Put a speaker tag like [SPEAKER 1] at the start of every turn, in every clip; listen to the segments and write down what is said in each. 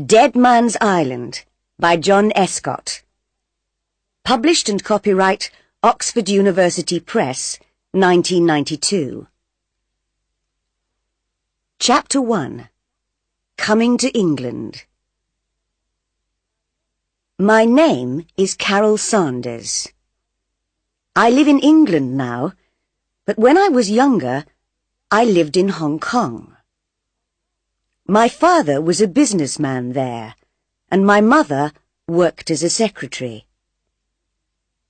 [SPEAKER 1] Dead Man's Island by John Escott. Published and copyright Oxford University Press, 1992. Chapter 1. Coming to England. My name is Carol Sanders. I live in England now, but when I was younger, I lived in Hong Kong. My father was a businessman there, and my mother worked as a secretary.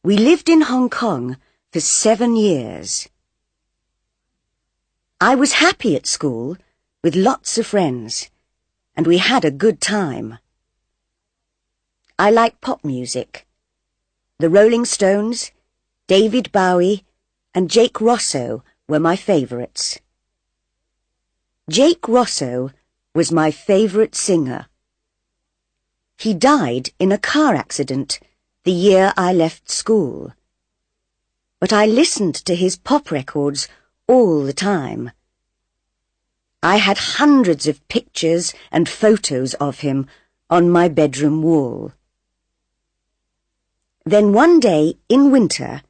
[SPEAKER 1] We lived in Hong Kong for 7 years. I was happy at school, with lots of friends, and we had a good time. I like pop music. The Rolling Stones, David Bowie, and Jake Rosso were my favourites. Jake Rosso was my favourite singer. He died in a car accident the year I left school. But I listened to his pop records all the time. I had hundreds of pictures and photos of him on my bedroom wall. Then one day in winter,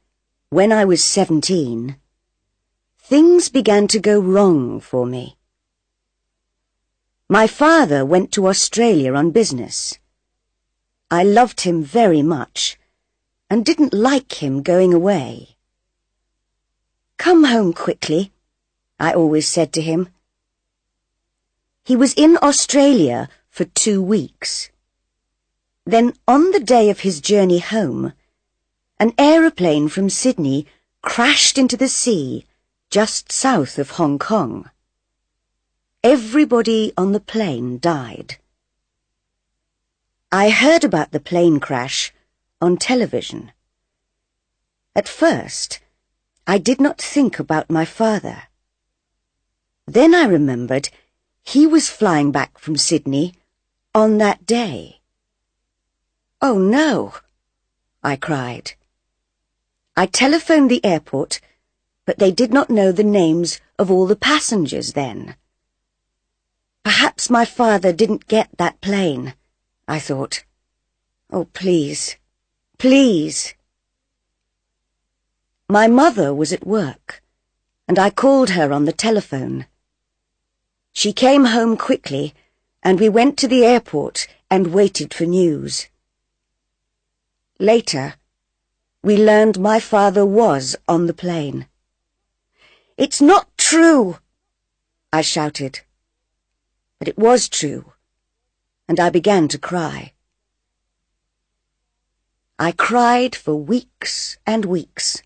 [SPEAKER 1] when I was 17, things began to go wrong for me. My father went to Australia on business. I loved him very much and didn't like him going away. "Come home quickly," I always said to him. He was in Australia for 2 weeks. Then on the day of his journey home, an aeroplane from Sydney crashed into the sea just south of Hong Kong. Everybody on the plane died. I heard about the plane crash on television. At first, I did not think about my father. Then I remembered he was flying back from Sydney on that day. "Oh no," I cried. I telephoned the airport, but they did not know the names of all the passengers then. Perhaps my father didn't get that plane, I thought. Oh, please, please. My mother was at work, and I called her on the telephone. She came home quickly, and we went to the airport and waited for news. Later, we learned my father was on the plane. "It's not true!" I shouted. But it was true, and I began to cry. I cried for weeks and weeks.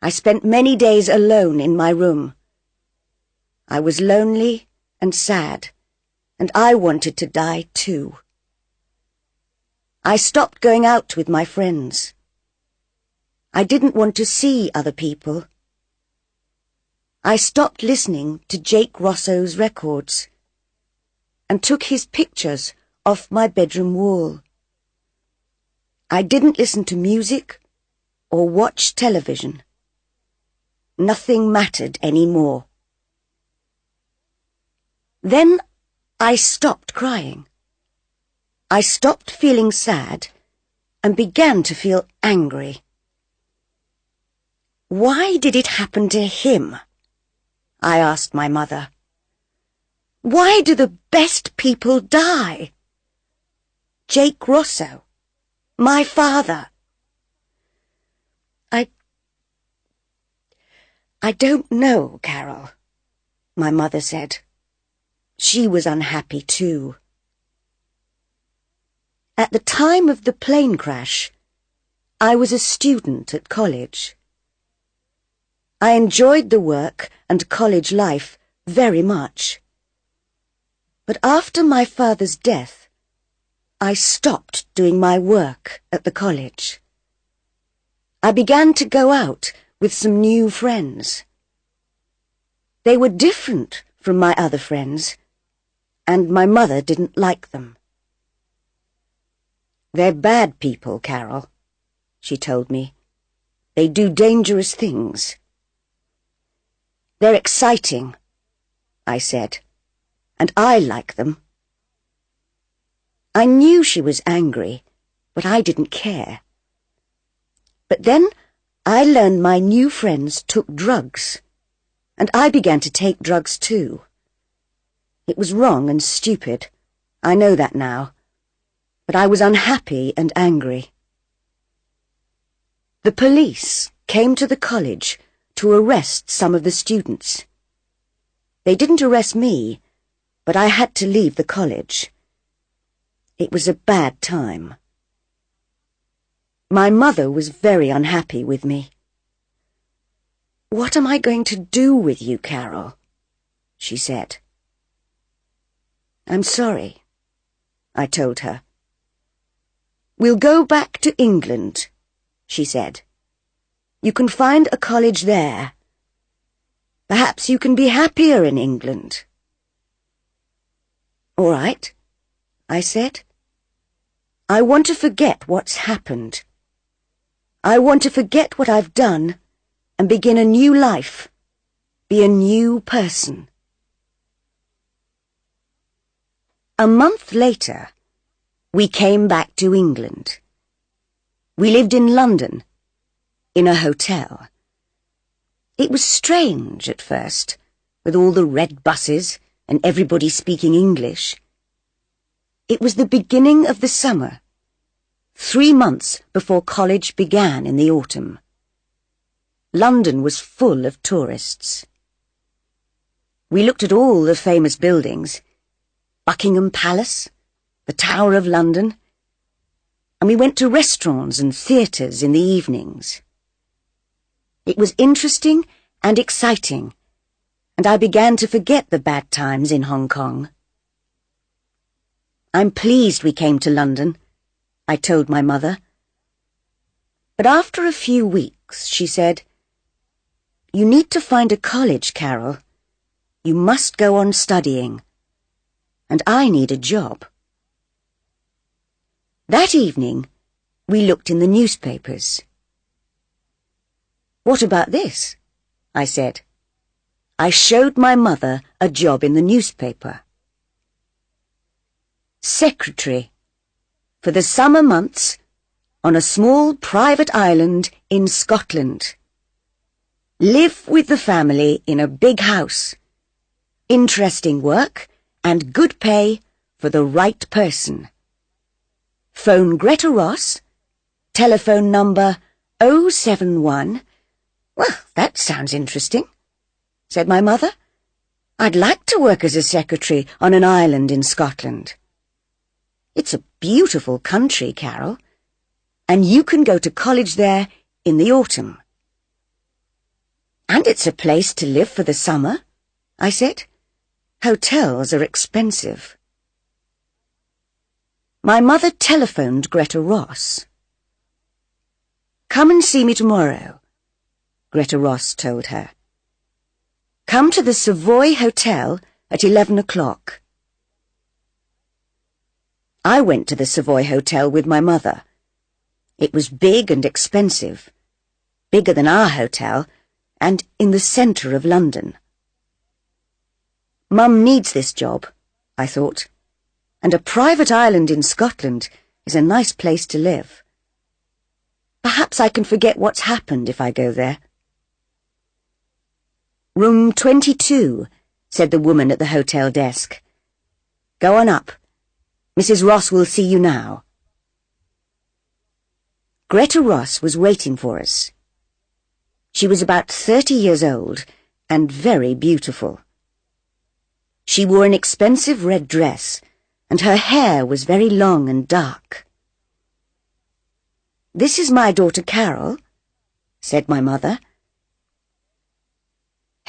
[SPEAKER 1] I spent many days alone in my room. I was lonely and sad, and I wanted to die too. I stopped going out with my friends. I didn't want to see other people. I stopped listening to Jake Rosso's records and took his pictures off my bedroom wall. I didn't listen to music or watch television. Nothing mattered anymore. Then I stopped crying. I stopped feeling sad and began to feel angry. Why did it happen to him? I asked my mother. Why do the best people die? Jake Rosso, my father. I don't know, Carol, my mother said. She was unhappy too. At the time of the plane crash, I was a student at college. I enjoyed the work and college life very much. But after my father's death, I stopped doing my work at the college. I began to go out with some new friends. They were different from my other friends, and my mother didn't like them. "They're bad people, Carol," she told me. "They do dangerous things." "They're exciting," I said, "and I like them." I knew she was angry, but I didn't care. But then I learned my new friends took drugs, and I began to take drugs too. It was wrong and stupid. I know that now. But I was unhappy and angry. The police came to the college to arrest some of the students. They didn't arrest me, but I had to leave the college. It was a bad time. My mother was very unhappy with me. "What am I going to do with you, Carol?" she said. "I'm sorry," I told her. "We'll go back to England," she said. "You can find a college there. Perhaps you can be happier in England." "All right," I said. "I want to forget what's happened. I want to forget what I've done and begin a new life, be a new person." A month later, we came back to England. We lived in London, in a hotel. It was strange at first, with all the red buses and everybody speaking English. It was the beginning of the summer, 3 months before college began in the autumn. London was full of tourists. We looked at all the famous buildings, Buckingham Palace, the Tower of London, and we went to restaurants and theatres in the evenings. It was interesting and exciting, and I began to forget the bad times in Hong Kong. "I'm pleased we came to London," I told my mother. But after a few weeks, she said, "You need to find a college, Carol. You must go on studying. And I need a job." That evening, we looked in the newspapers. "What about this?" I said. I showed my mother a job in the newspaper. "Secretary for the summer months on a small private island in Scotland. Live with the family in a big house. Interesting work and good pay for the right person. Phone Greta Ross, telephone number 071. "Well, that sounds interesting," said my mother. "I'd like to work as a secretary on an island in Scotland. It's a beautiful country, Carol, and you can go to college there in the autumn." "And it's a place to live for the summer," I said. "Hotels are expensive." My mother telephoned Greta Ross. "Come and see me tomorrow," Greta Ross told her. "Come to the Savoy Hotel at 11 o'clock. I went to the Savoy Hotel with my mother. It was big and expensive, bigger than our hotel, and in the centre of London. Mum needs this job, I thought, and a private island in Scotland is a nice place to live. Perhaps I can forget what's happened if I go there. "Room 22, said the woman at the hotel desk. "Go on up. Mrs. Ross will see you now." Greta Ross was waiting for us. She was about 30 years old and very beautiful. She wore an expensive red dress, and her hair was very long and dark. "This is my daughter Carol," said my mother.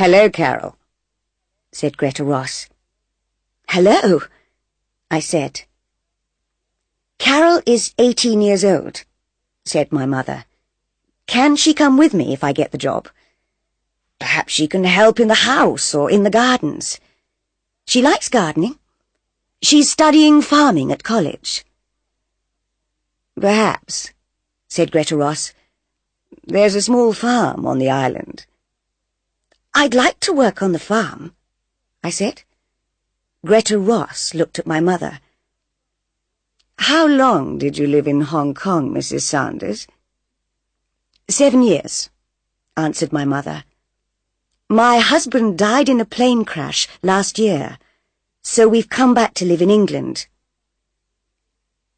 [SPEAKER 1] "Hello, Carol," said Greta Ross. "Hello," I said. "Carol is 18 years old," said my mother. "Can she come with me if I get the job? Perhaps she can help in the house or in the gardens. She likes gardening. She's studying farming at college." "Perhaps," said Greta Ross. "There's a small farm on the island." "I'd like to work on the farm," I said. Greta Ross looked at my mother. How long did you live in Hong Kong, Mrs. Sanders? 7 years, answered my mother. My husband died in a plane crash last year, so we've come back to live in England.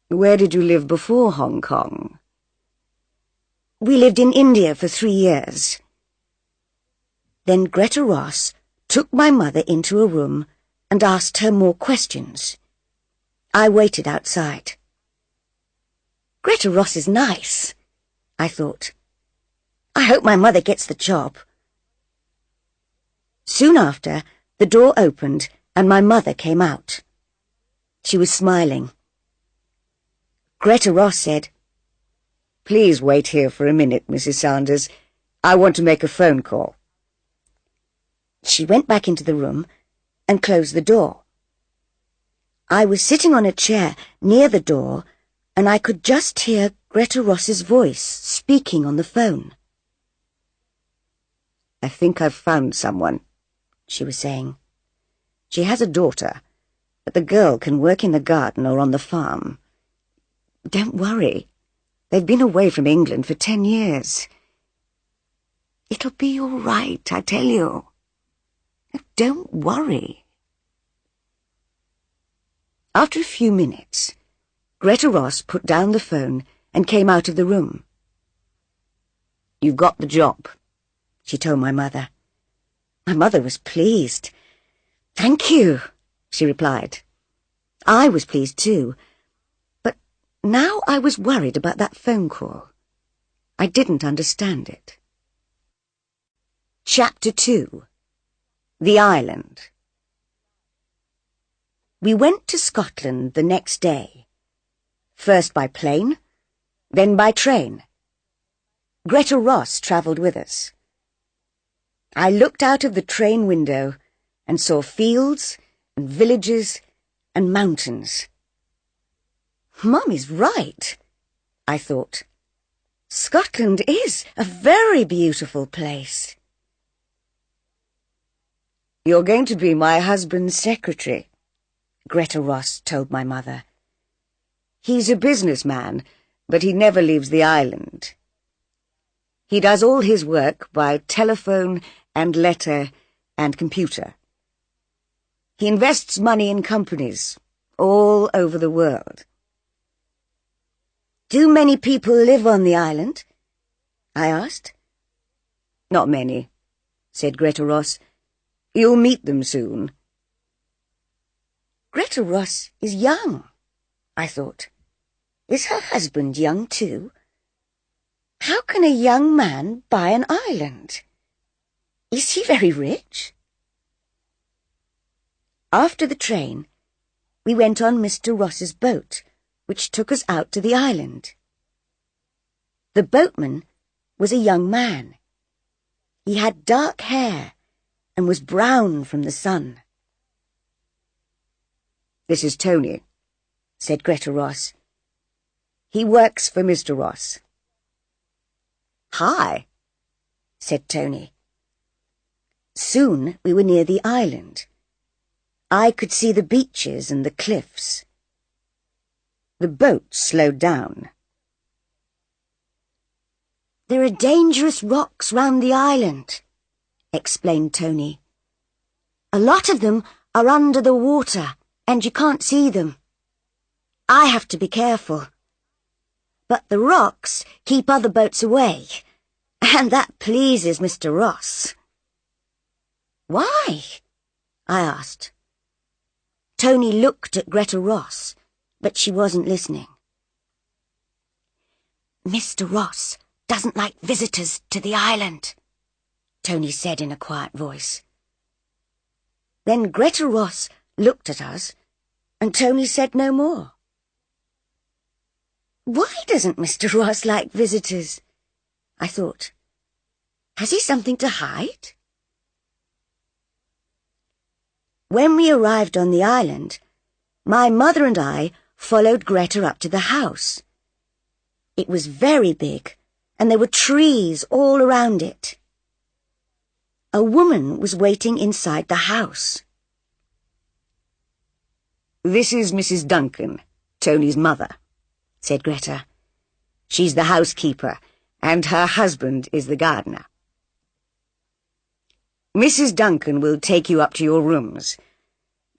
[SPEAKER 1] Where did you live before Hong Kong? We lived in India for 3 years. Then Greta Ross took my mother into a room and asked her more questions. I waited outside. Greta Ross is nice, I thought. I hope my mother gets the job. Soon after, the door opened and my mother came out. She was smiling. Greta Ross said, "Please wait here for a minute, Mrs. Sanders. I want to make a phone call." She went back into the room and closed the door. I was sitting on a chair near the door and I could just hear Greta Ross's voice speaking on the phone. "I think I've found someone," she was saying. "She has a daughter, but the girl can work in the garden or on the farm. Don't worry. They've been away from England for 10 years. It'll be all right, I tell you. Don't worry." After a few minutes, Greta Ross put down the phone and came out of the room. "You've got the job," she told my mother. My mother was pleased. "Thank you," she replied. I was pleased too, but now I was worried about that phone call. I didn't understand it. Chapter 2. The Island. We went to Scotland the next day, first by plane, then by train. Greta Ross travelled with us. I looked out of the train window and saw fields and villages and mountains. Mum is right, I thought. Scotland is a very beautiful place. "You're going to be my husband's secretary," Greta Ross told my mother. "He's a businessman, but he never leaves the island. He does all his work by telephone and letter and computer. He invests money in companies all over the world." "Do many people live on the island?" I asked. "Not many," said Greta Ross. "You'll meet them soon." Greta Ross is young, I thought. Is her husband young too? How can a young man buy an island? Is he very rich? After the train, we went on Mr. Ross's boat, which took us out to the island. The boatman was a young man. He had dark hair and was brown from the sun. "This is Tony," said Greta Ross. "He works for Mr. Ross." "Hi," said Tony. Soon we were near the island. I could see the beaches and the cliffs. The boat slowed down. "There are dangerous rocks round the island," explained Tony. "A lot of them are under the water and you can't see them. I have to be careful. But the rocks keep other boats away, and that pleases Mr. Ross." "Why?" I asked. Tony looked at Greta Ross, but she wasn't listening. "Mr. Ross doesn't like visitors to the island," Tony said in a quiet voice. Then Greta Ross looked at us, and Tony said no more. Why doesn't Mr. Ross like visitors? I thought. Has he something to hide? When we arrived on the island, my mother and I followed Greta up to the house. It was very big, and there were trees all around it. A woman was waiting inside the house. "This is Mrs. Duncan," Tony's mother," said Greta. "She's the housekeeper, and her husband is the gardener. Mrs. Duncan will take you up to your rooms.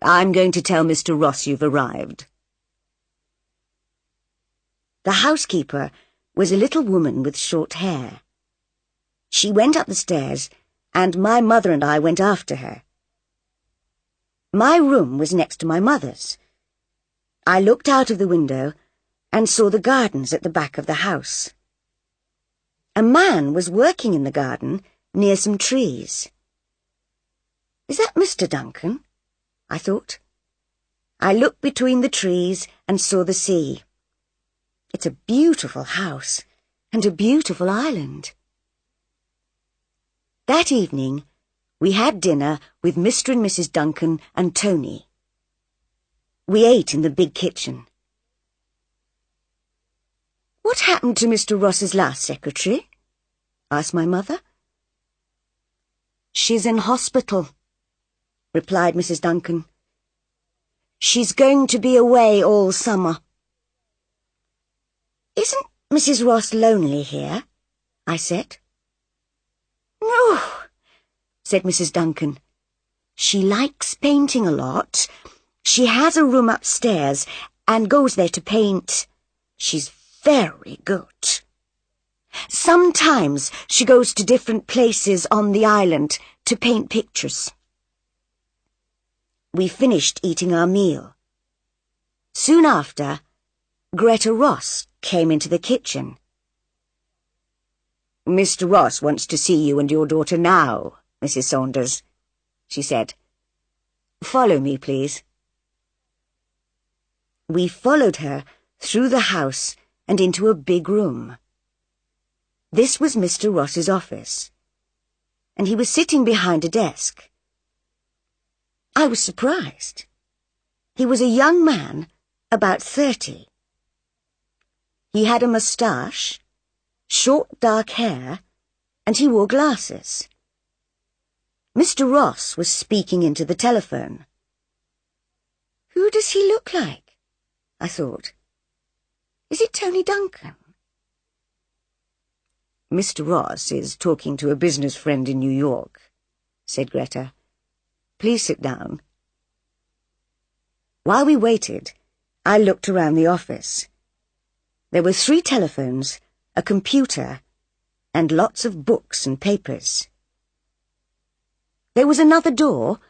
[SPEAKER 1] I'm going to tell Mr. Ross you've arrived." The housekeeper was a little woman with short hair. She went up the stairs, and my mother and I went after her. My room was next to my mother's. I looked out of the window and saw the gardens at the back of the house. A man was working in the garden near some trees. "Is that Mr. Duncan?" I thought. I looked between the trees and saw the sea. It's a beautiful house and a beautiful island. That evening, we had dinner with Mr. and Mrs. Duncan and Tony. We ate in the big kitchen. "What happened to Mr. Ross's last secretary?" asked my mother. "She's in hospital," replied Mrs. Duncan. "She's going to be away all summer." "Isn't Mrs. Ross lonely here?" I said. "No," said Mrs. Duncan. "She likes painting a lot. She has a room upstairs and goes there to paint. She's very good. Sometimes she goes to different places on the island to paint pictures." We finished eating our meal. Soon after, Greta Ross came into the kitchen. "Mr. Ross wants to see you and your daughter now, Mrs. Saunders," she said. "Follow me, please." We followed her through the house and into a big room. This was Mr. Ross's office, and he was sitting behind a desk. I was surprised. He was a young man, about 30. He had a moustache, short dark hair, and he wore glasses. Mr. Ross was speaking into the telephone. Who does he look like? I thought. Is it Tony Duncan? "Mr. Ross is talking to a business friend in New York," said Greta. "Please sit down." While we waited, I looked around the office. There were 3 telephones, a computer, and lots of books and papers. There was another door,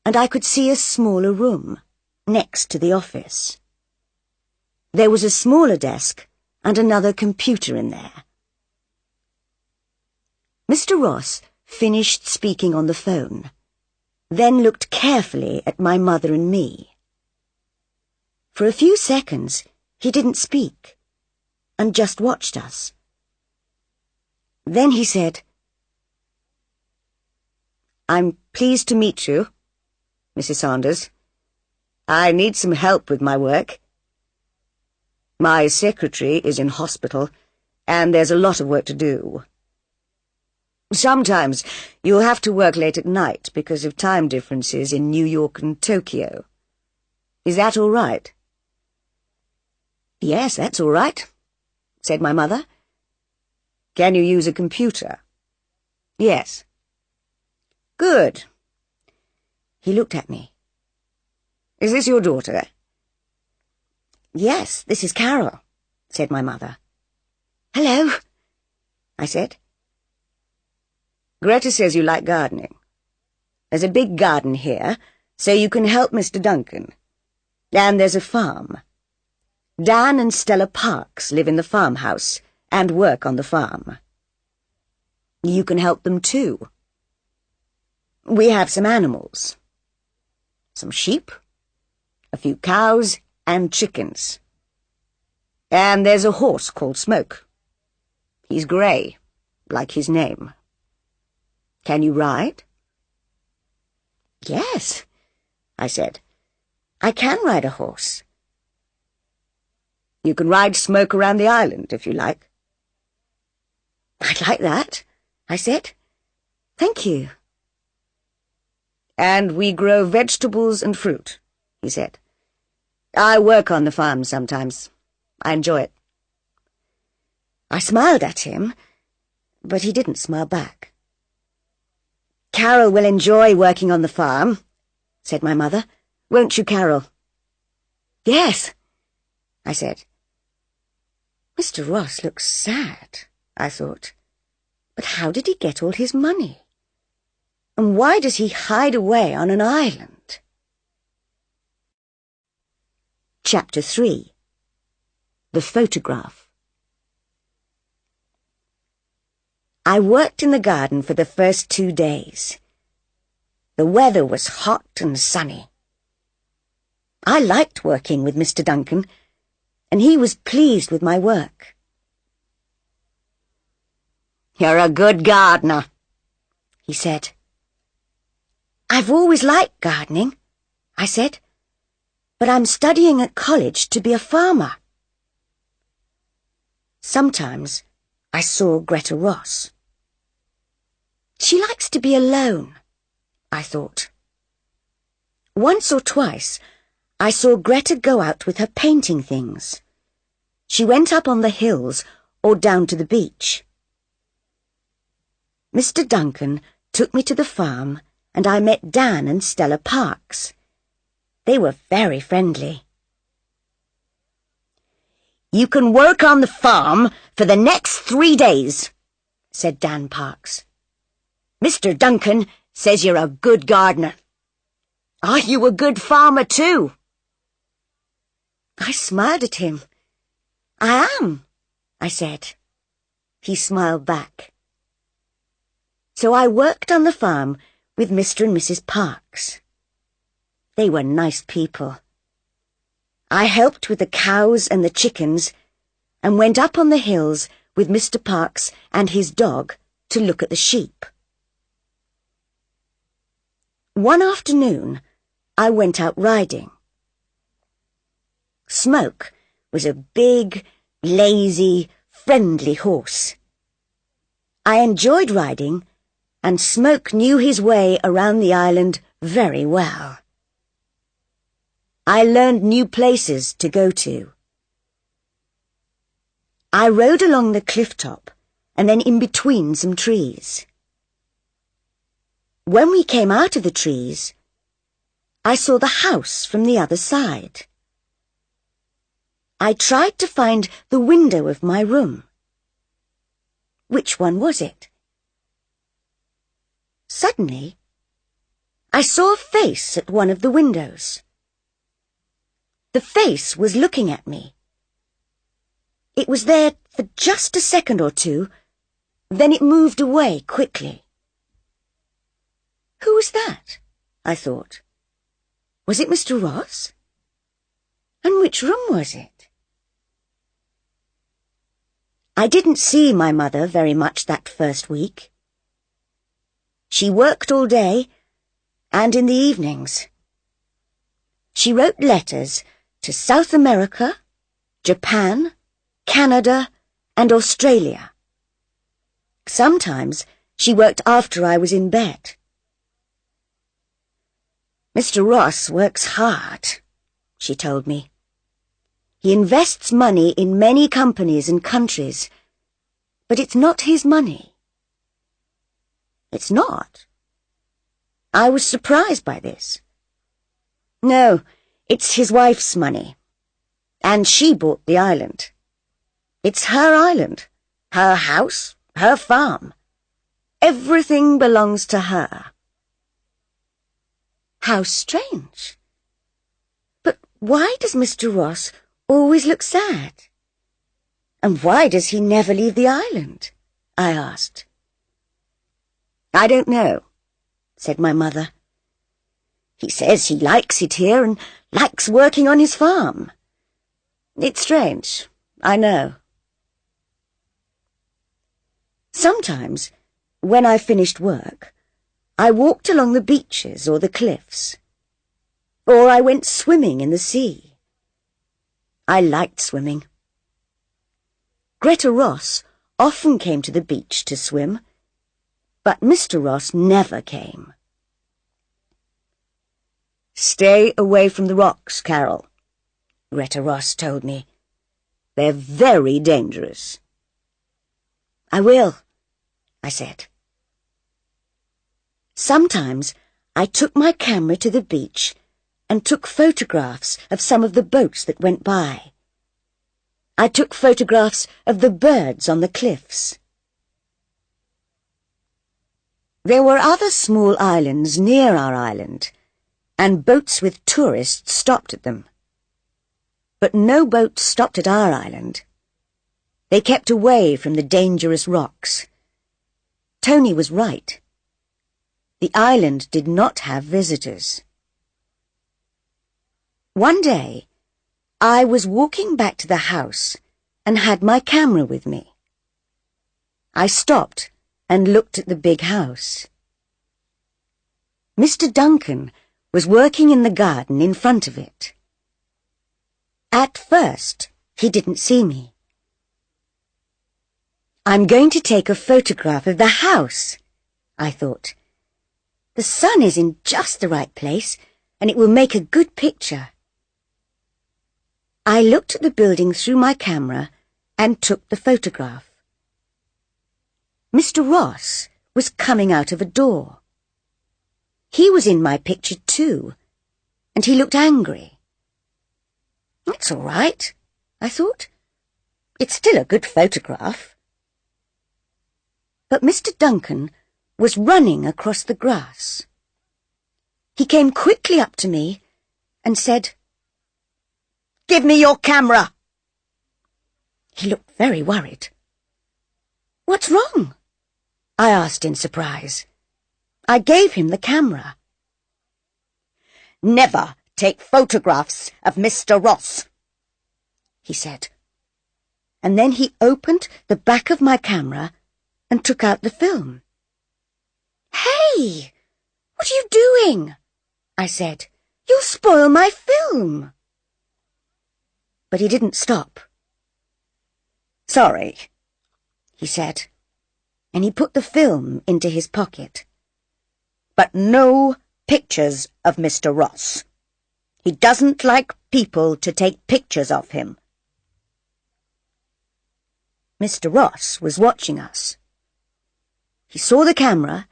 [SPEAKER 1] and I could see a smaller room, next to the office. There was a smaller desk and another computer in there. Mr. Ross finished speaking on the phone, then looked carefully at my mother and me. For a few seconds, he didn't speak, and just watched us. Then he said, "I'm pleased to meet you, Mrs. Saunders. I need some help with my work. My secretary is in hospital, and there's a lot of work to do. Sometimes you'll have to work late at night because of time differences in New York and Tokyo. Is that all right?" "Yes, that's all right," said my mother. "Can you use a computer?" "Yes." "Good." He looked at me. "Is this your daughter?" "Yes, this is Carol," said my mother. "Hello," I said. "Greta says you like gardening. There's a big garden here, so you can help Mr. Duncan. And there's a farm. Dan and Stella Parks live in the farmhouse and work on the farm. You can help them too. We have some animals. Some sheep, a few cows, and chickens. And there's a horse called Smoke. He's grey, like his name. Can you ride?" "Yes," I said. "I can ride a horse." "You can ride Smoke around the island, if you like." "I'd like that," I said. "Thank you." "And we grow vegetables and fruit," he said. I work on the farm sometimes. I enjoy it." I smiled at him, but he didn't smile back. "Carol will enjoy working on the farm," said my mother. "Won't you, Carol?" "Yes," I said. Mr. Ross looks sad, I thought. But how did he get all his money? And why does he hide away on an island? Chapter 3. The Photograph. I worked in the garden for the first 2 days. The weather was hot and sunny. I liked working with Mr. Duncan, and he was pleased with my work. "You're a good gardener," he said. "I've always liked gardening," I said, "but I'm studying at college to be a farmer." Sometimes I saw Greta Ross. She likes to be alone, I thought. Once or twice, I saw Greta go out with her painting things. She went up on the hills or down to the beach. Mr. Duncan took me to the farm, and I met Dan and Stella Parks. They were very friendly. "You can work on the farm for the next 3 days," said Dan Parks. "Mr. Duncan says you're a good gardener. Are you a good farmer too?" I smiled at him. "I am," I said. He smiled back. So I worked on the farm with Mr. and Mrs. Parks. They were nice people. I helped with the cows and the chickens and went up on the hills with Mr. Parks and his dog to look at the sheep. One afternoon, I went out riding. Smoke was a big, lazy, friendly horse. I enjoyed riding, and Smoke knew his way around the island very well. I learned new places to go to. I rode along the cliff top and then in between some trees. When we came out of the trees, I saw the house from the other side. I tried to find the window of my room. Which one was it? Suddenly, I saw a face at one of the windows. The face was looking at me. It was there for just a second or two, then it moved away quickly. Who was that? I thought. Was it Mr. Ross? And which room was it? I didn't see my mother very much that first week. She worked all day and in the evenings. She wrote letters to South America, Japan, Canada, and Australia. Sometimes she worked after I was in bed. "Mr. Ross works hard," she told me. "He invests money in many companies and countries, but it's not his money." "It's not?" I was surprised by this. "No, it's his wife's money, and she bought the island. It's her island, her house, her farm. Everything belongs to her." How strange. But why does Mr. Ross always look sad? And why does he never leave the island? I asked. "I don't know," said my mother. "He says he likes it here and likes working on his farm. It's strange, I know." Sometimes, when I finished work, I walked along the beaches or the cliffs, or I went swimming in the sea. I liked swimming. Greta Ross often came to the beach to swim, but Mr. Ross never came. "Stay away from the rocks, Carol," Greta Ross told me. "They're very dangerous." "I will," I said. Sometimes I took my camera to the beach and took photographs of some of the boats that went by. I took photographs of the birds on the cliffs. There were other small islands near our island, and boats with tourists stopped at them. But no boats stopped at our island. They kept away from the dangerous rocks. Tony was right. The island did not have visitors. One day, I was walking back to the house and had my camera with me. I stopped and looked at the big house. Mr. Duncan was working in the garden in front of it. At first, he didn't see me. "I'm going to take a photograph of the house," I thought. "The sun is in just the right place, and it will make a good picture." I looked at the building through my camera and took the photograph. Mr. Ross was coming out of a door. He was in my picture too, and he looked angry. "It's all right," I thought. "It's still a good photograph." But Mr. Duncan was running across the grass. He came quickly up to me and said, "Give me your camera." He looked very worried. "What's wrong?" I asked in surprise. I gave him the camera. "Never take photographs of Mr. Ross," he said. And then he opened the back of my camera and took out the film. "Hey, what are you doing?" I said. "You'll spoil my film." But he didn't stop. "Sorry," he said, and he put the film into his pocket. "But no pictures of Mr. Ross. He doesn't like people to take pictures of him." Mr. Ross was watching us. He saw the camera,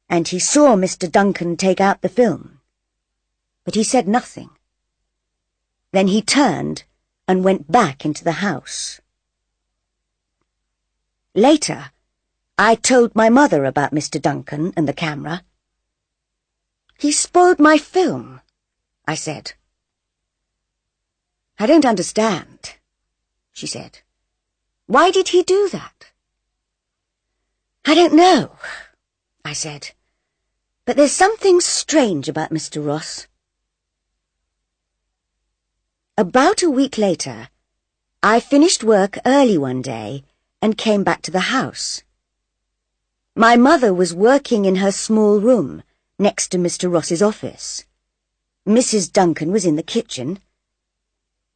[SPEAKER 1] and he saw Mr. Duncan take out the film. But he said nothing. Then he turned and went back into the house. Later, I told my mother about Mr. Duncan and the camera. "He spoiled my film," I said. "I don't understand," she said. "Why did he do that?" "I don't know," I said. "But there's something strange about Mr. Ross." About a week later, I finished work early one day and came back to the house. My mother was working in her small room next to Mr. Ross's office. Mrs. Duncan was in the kitchen.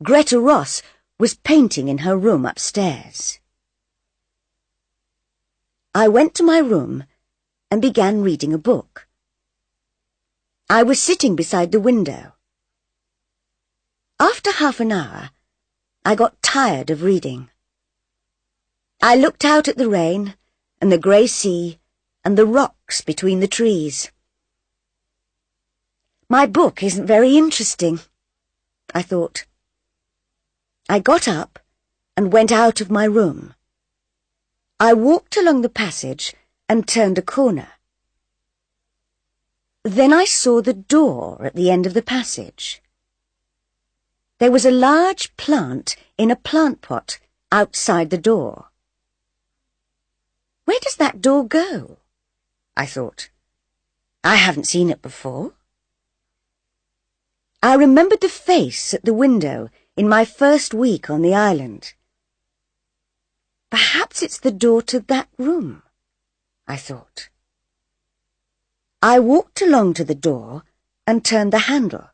[SPEAKER 1] Greta Ross was painting in her room upstairs. I went to my room and began reading a book. I was sitting beside the window. After half an hour, I got tired of reading. I looked out at the rain and the grey sea and the rocks between the trees. My book isn't very interesting, I thought. I got up and went out of my room. I walked along the passage and turned a corner. Then I saw the door at the end of the passage. There was a large plant in a plant pot outside the door. Where does that door go? I thought. I haven't seen it before. I remembered the face at the window in my first week on the island. Perhaps it's the door to that room, I thought. I walked along to the door and turned the handle.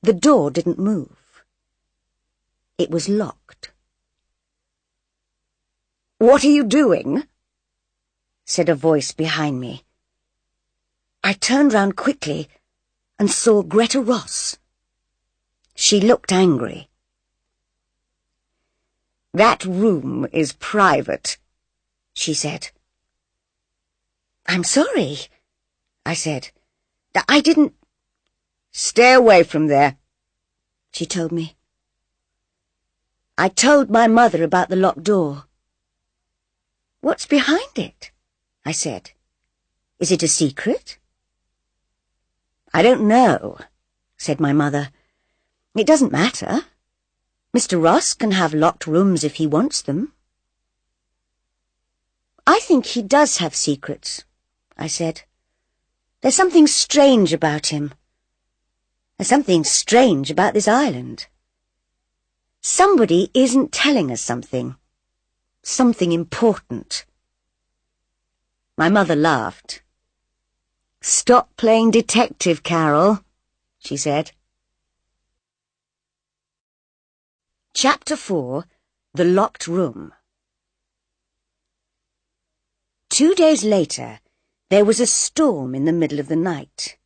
[SPEAKER 1] The door didn't move. It was locked. "What are you doing?" said a voice behind me. I turned round quickly and saw Greta Ross. She looked angry. "That room is private," she said. "I'm sorry," I said. "I didn't—" "Stay away from there," she told me. I told my mother about the locked door. "What's behind it?" I said. "Is it a secret?" "I don't know," said my mother. "It doesn't matter. Mr. Ross can have locked rooms if he wants them." "I think he does have secrets," I said. "There's something strange about him. There's something strange about this island. Somebody isn't telling us something. Something important." My mother laughed. "Stop playing detective, Carol," she said. Chapter 4. The Locked Room. 2 days later, there was a storm in the middle of the night.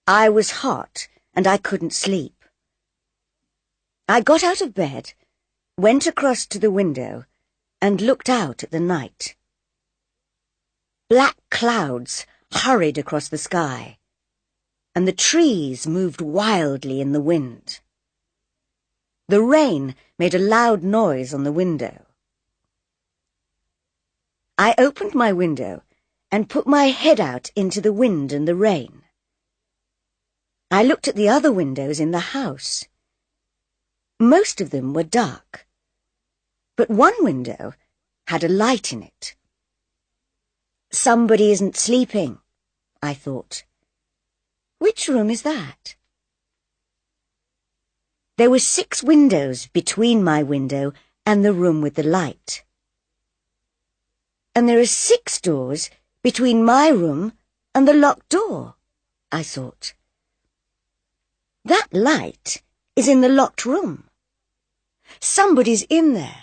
[SPEAKER 1] I was hot and I couldn't sleep. I got out of bed, went across to the window, and looked out at the night. Black clouds hurried across the sky, and the trees moved wildly in the wind. The rain made a loud noise on the window. I opened my window and put my head out into the wind and the rain. I looked at the other windows in the house. Most of them were dark, but one window had a light in it. Somebody isn't sleeping, I thought. Which room is that? There were 6 windows between my window and the room with the light. And there are 6 doors between my room and the locked door, I thought. That light is in the locked room. Somebody's in there.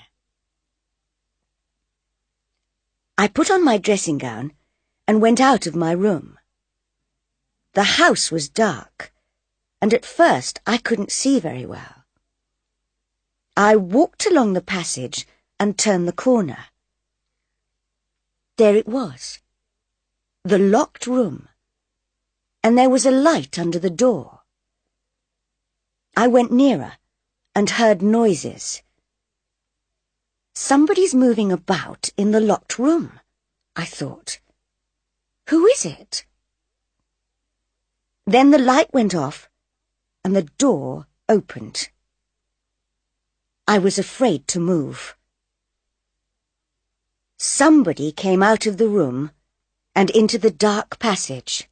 [SPEAKER 1] I put on my dressing gown and went out of my room. The house was dark, and at first I couldn't see very well. I walked along the passage and turned the corner. There it was, the locked room, and there was a light under the door. I went nearer and heard noises. Somebody's moving about in the locked room, I thought. Who is it? Then the light went off and the door opened. I was afraid to move. Somebody came out of the room and into the dark passage.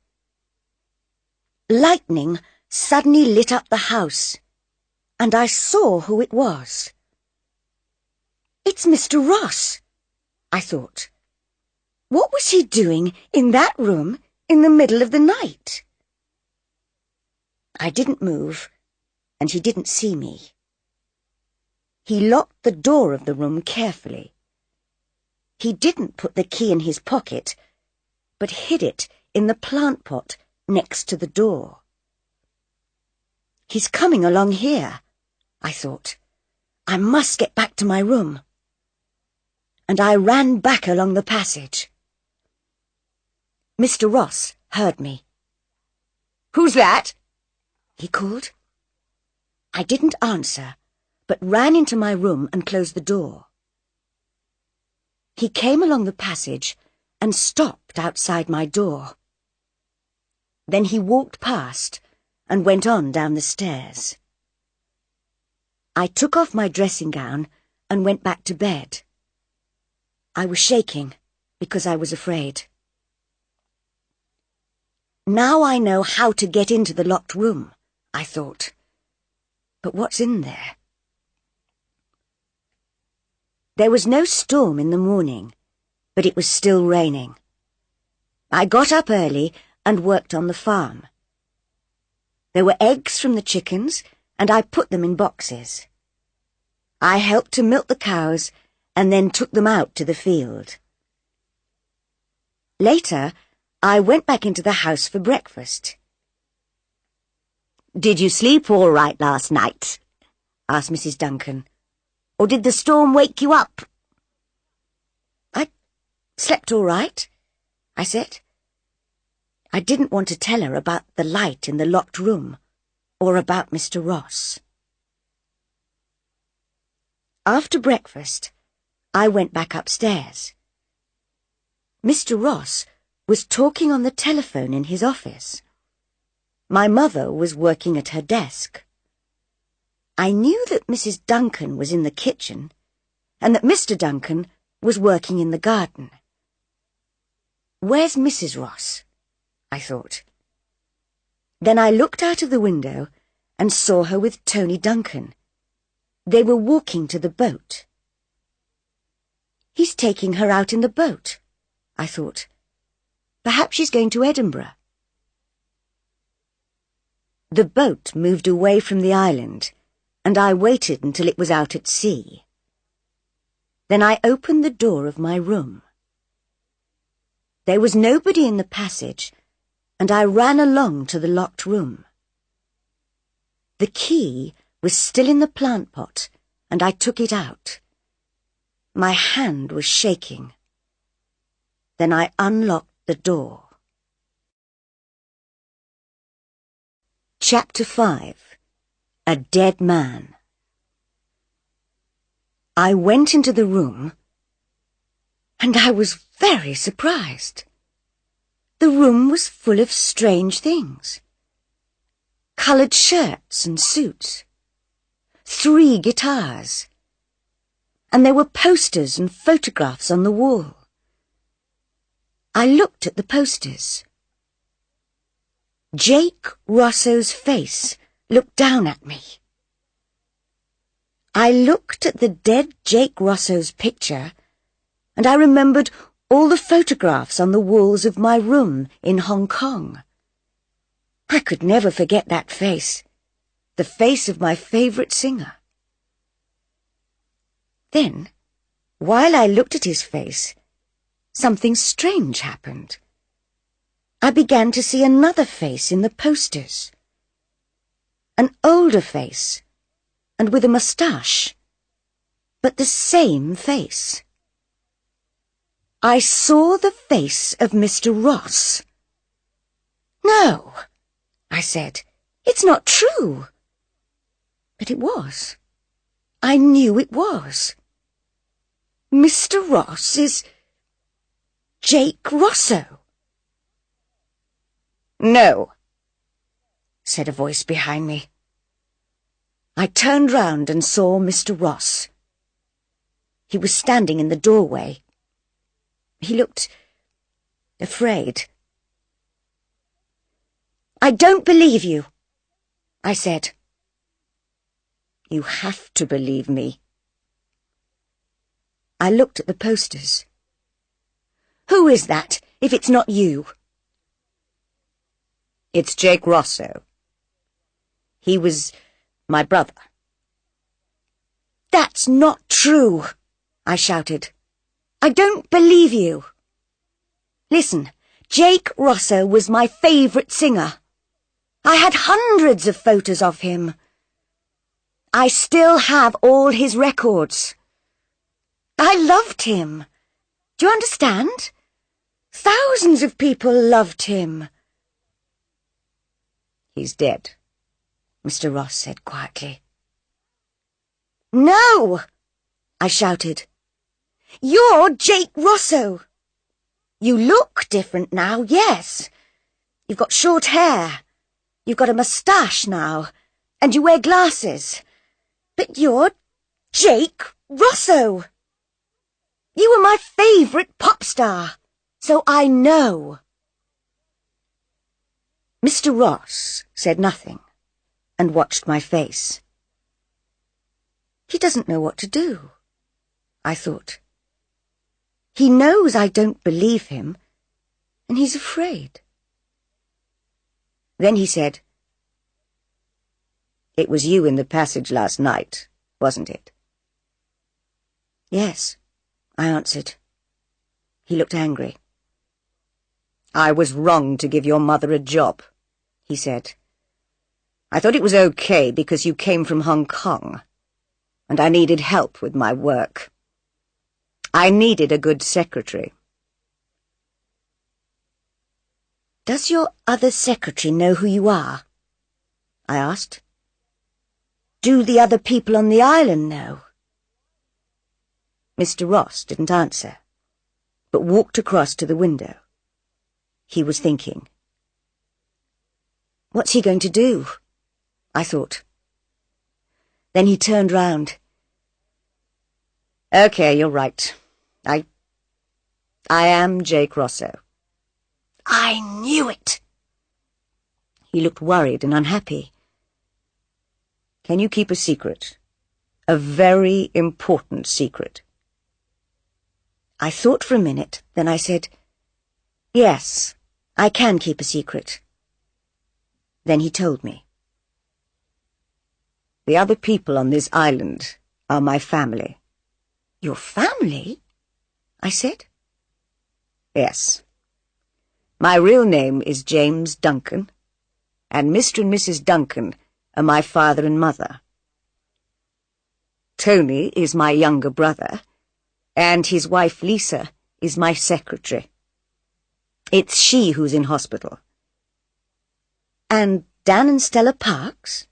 [SPEAKER 1] Lightning suddenly lit up the house, and I saw who it was. "It's Mr. Ross," I thought. What was he doing in that room in the middle of the night? I didn't move, and he didn't see me. He locked the door of the room carefully. He didn't put the key in his pocket, but hid it in the plant pot next to the door. "He's coming along here," I thought. "I must get back to my room." And I ran back along the passage. Mr. Ross heard me. "Who's that?" he called. I didn't answer, but ran into my room and closed the door. He came along the passage and stopped outside my door. Then he walked past and went on down the stairs. I took off my dressing gown and went back to bed. I was shaking because I was afraid. Now I know how to get into the locked room, I thought. But what's in there? There was no storm in the morning, but it was still raining. I got up early and worked on the farm. There were eggs from the chickens, and I put them in boxes. I helped to milk the cows and then took them out to the field. Later, I went back into the house for breakfast. "Did you sleep all right last night?" asked Mrs. Duncan. "Or did the storm wake you up?" "I slept all right," I said. I didn't want to tell her about the light in the locked room, or about Mr. Ross. After breakfast, I went back upstairs. Mr. Ross was talking on the telephone in his office. My mother was working at her desk. I knew that Mrs. Duncan was in the kitchen, and that Mr. Duncan was working in the garden. "Where's Mrs. Ross?" I thought. Then I looked out of the window and saw her with Tony Duncan. They were walking to the boat. "He's taking her out in the boat," I thought. "Perhaps she's going to Edinburgh." The boat moved away from the island, and I waited until it was out at sea. Then I opened the door of my room. There was nobody in the passage, and I ran along to the locked room. The key was still in the plant pot, and I took it out. My hand was shaking. Then I unlocked the door. Chapter 5. A Dead Man. I went into the room, and I was very surprised. The room was full of strange things. Coloured shirts and suits. 3 guitars. And there were posters and photographs on the wall. I looked at the posters. Jake Rosso's face looked down at me. I looked at the dead Jake Rosso's picture, and I remembered all the photographs on the walls of my room in Hong Kong. I could never forget that face, the face of my favourite singer. Then, while I looked at his face, something strange happened. I began to see another face in the posters. An older face, and with a moustache, but the same face. I saw the face of Mr. Ross. "No," I said, "it's not true." But it was. I knew it was. Mr. Ross is Jake Rosso. "No," said a voice behind me. I turned round and saw Mr. Ross. He was standing in the doorway. He looked afraid. "I don't believe you," I said. "You have to believe me." I looked at the posters. "Who is that, if it's not you?" "It's Jake Rosso. He was my brother." "That's not true," I shouted. "I don't believe you." "Listen, Jake Rosso was my favourite singer. I had hundreds of photos of him. I still have all his records. I loved him. Do you understand? Thousands of people loved him." "He's dead," Mr. Ross said quietly. "No!" I shouted. "You're Jake Rosso. You look different now, yes. You've got short hair. You've got a moustache now, and you wear glasses. But you're Jake Rosso. You were my favourite pop star, so I know." Mr. Ross said nothing and watched my face. He doesn't know what to do, I thought. He knows I don't believe him, and he's afraid. Then he said, "It was you in the passage last night, wasn't it?" "Yes," I answered. He looked angry. "I was wrong to give your mother a job," he said. I thought it was okay because you came from Hong Kong, and I needed help with my work. I needed a good secretary. Does your other secretary know who you are? I asked. Do the other people on the island know? Mr. Ross didn't answer, but walked across to the window. He was thinking. What's he going to do? I thought. Then he turned round. Okay, you're right. I am Jake Rosso. I knew it! He looked worried and unhappy. Can you keep a secret? A very important secret. I thought for a minute, then I said, yes, I can keep a secret. Then he told me. The other people on this island are my family. Your family? I said. Yes. My real name is James Duncan, and Mr. and Mrs. Duncan are my father and mother. Tony is my younger brother, and his wife Lisa is my secretary. It's she who's in hospital. And Dan and Stella Parks?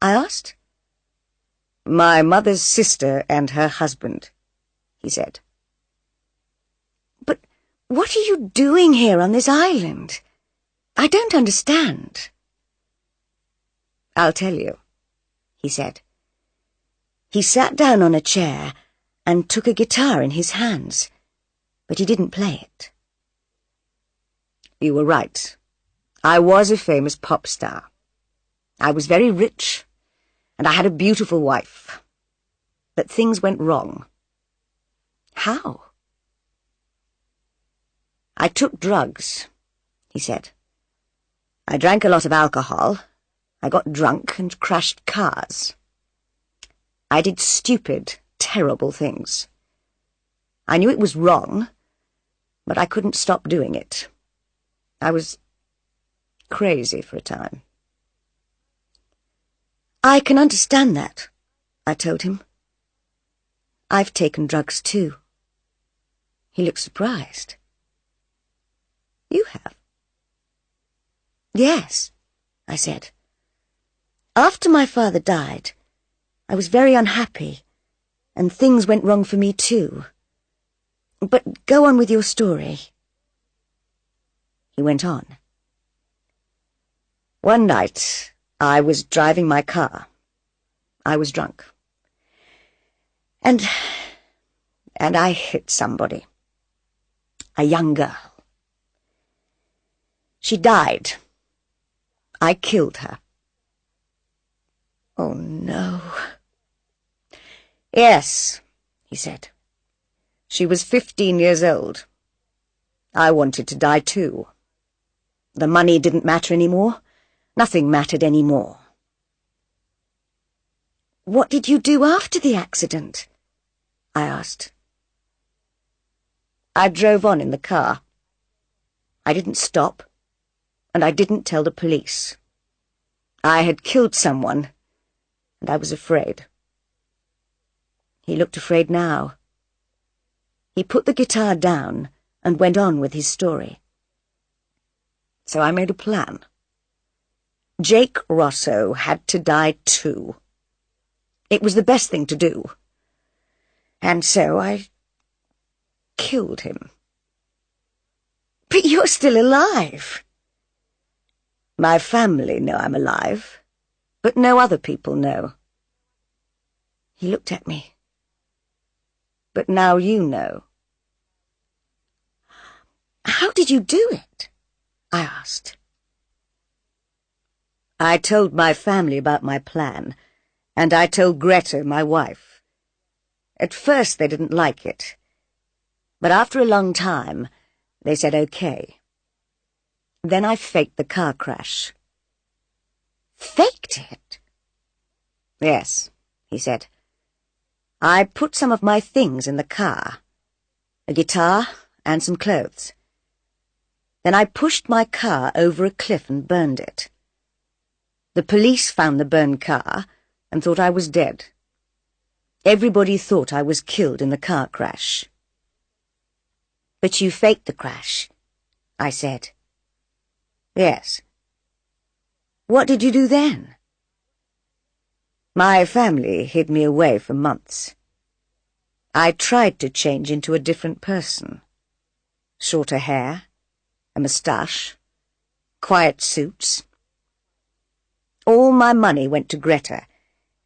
[SPEAKER 1] I asked. My mother's sister and her husband, he said. But what are you doing here on this island? I don't understand. I'll tell you, he said. He sat down on a chair and took a guitar in his hands, but he didn't play it. You were right. I was a famous pop star. I was very rich, and I had a beautiful wife. But things went wrong. How? I took drugs, he said. I drank a lot of alcohol. I got drunk and crashed cars. I did stupid, terrible things. I knew it was wrong, but I couldn't stop doing it. I was crazy for a time. I can understand that, I told him. I've taken drugs too. He looked surprised. You have? Yes, I said. After my father died, I was very unhappy, and things went wrong for me too. But go on with your story. He went on. One night, I was driving my car. I was drunk. And I hit somebody. A young girl. She died. I killed her. Oh, no. Yes, he said. She was 15 years old. I wanted to die too. The money didn't matter anymore. Nothing mattered anymore. What did you do after the accident? I asked. I drove on in the car. I didn't stop, and I didn't tell the police. I had killed someone, and I was afraid. He looked afraid now. He put the guitar down and went on with his story. So I made a plan. Jake Rosso had to die too. It was the best thing to do. And so I killed him. But you're still alive. My family know I'm alive, but no other people know. He looked at me. But now you know. How did you do it? I asked. I told my family about my plan, and I told Greta, my wife. At first they didn't like it, but after a long time they said okay. Then I faked the car crash. Faked it? Yes, he said. I put some of my things in the car, a guitar and some clothes. Then I pushed my car over a cliff and burned it. The police found the burned car and thought I was dead. Everybody thought I was killed in the car crash. But you faked the crash, I said. Yes. What did you do then? My family hid me away for months. I tried to change into a different person. Shorter hair, a moustache, quiet suits. All my money went to Greta,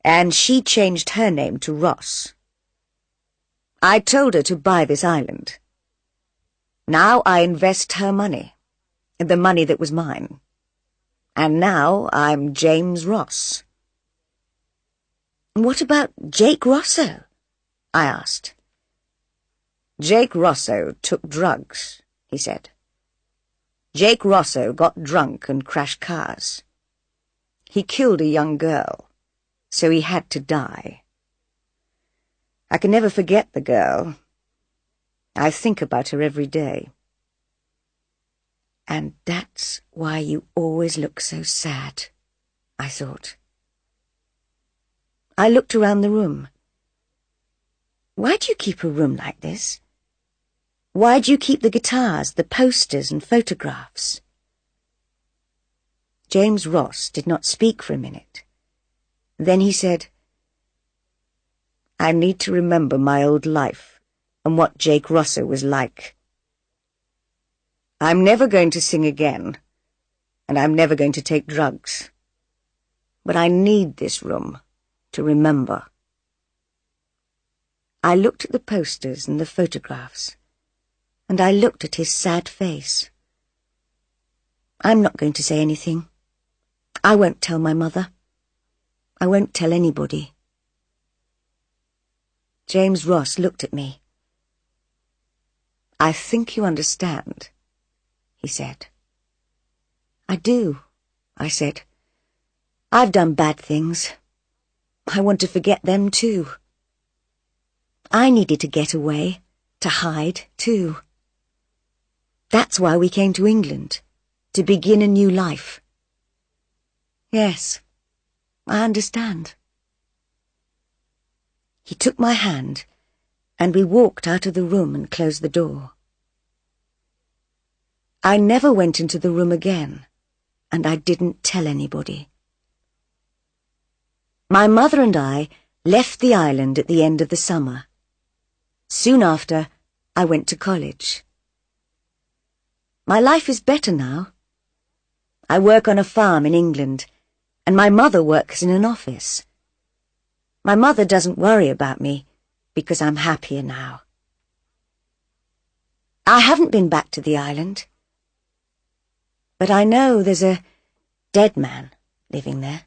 [SPEAKER 1] and she changed her name to Ross. I told her to buy this island. Now I invest her money, the money that was mine. And now I'm James Ross. What about Jake Rosso? I asked. Jake Rosso took drugs, he said. Jake Rosso got drunk and crashed cars. He killed a young girl, so he had to die. I can never forget the girl. I think about her every day. And that's why you always look so sad, I thought. I looked around the room. Why do you keep a room like this? Why do you keep the guitars, the posters and photographs? James Ross did not speak for a minute. Then he said, I need to remember my old life and what Jake Rosso was like. I'm never going to sing again, and I'm never going to take drugs. But I need this room to remember. I looked at the posters and the photographs, and I looked at his sad face. I'm not going to say anything. I won't tell my mother. I won't tell anybody. James Ross looked at me. I think you understand, he said. I do, I said. I've done bad things. I want to forget them too. I needed to get away, to hide too. That's why we came to England, to begin a new life. Yes, I understand. He took my hand, and we walked out of the room and closed the door. I never went into the room again, and I didn't tell anybody. My mother and I left the island at the end of the summer. Soon after, I went to college. My life is better now. I work on a farm in England, and my mother works in an office. My mother doesn't worry about me because I'm happier now. I haven't been back to the island, but I know there's a dead man living there.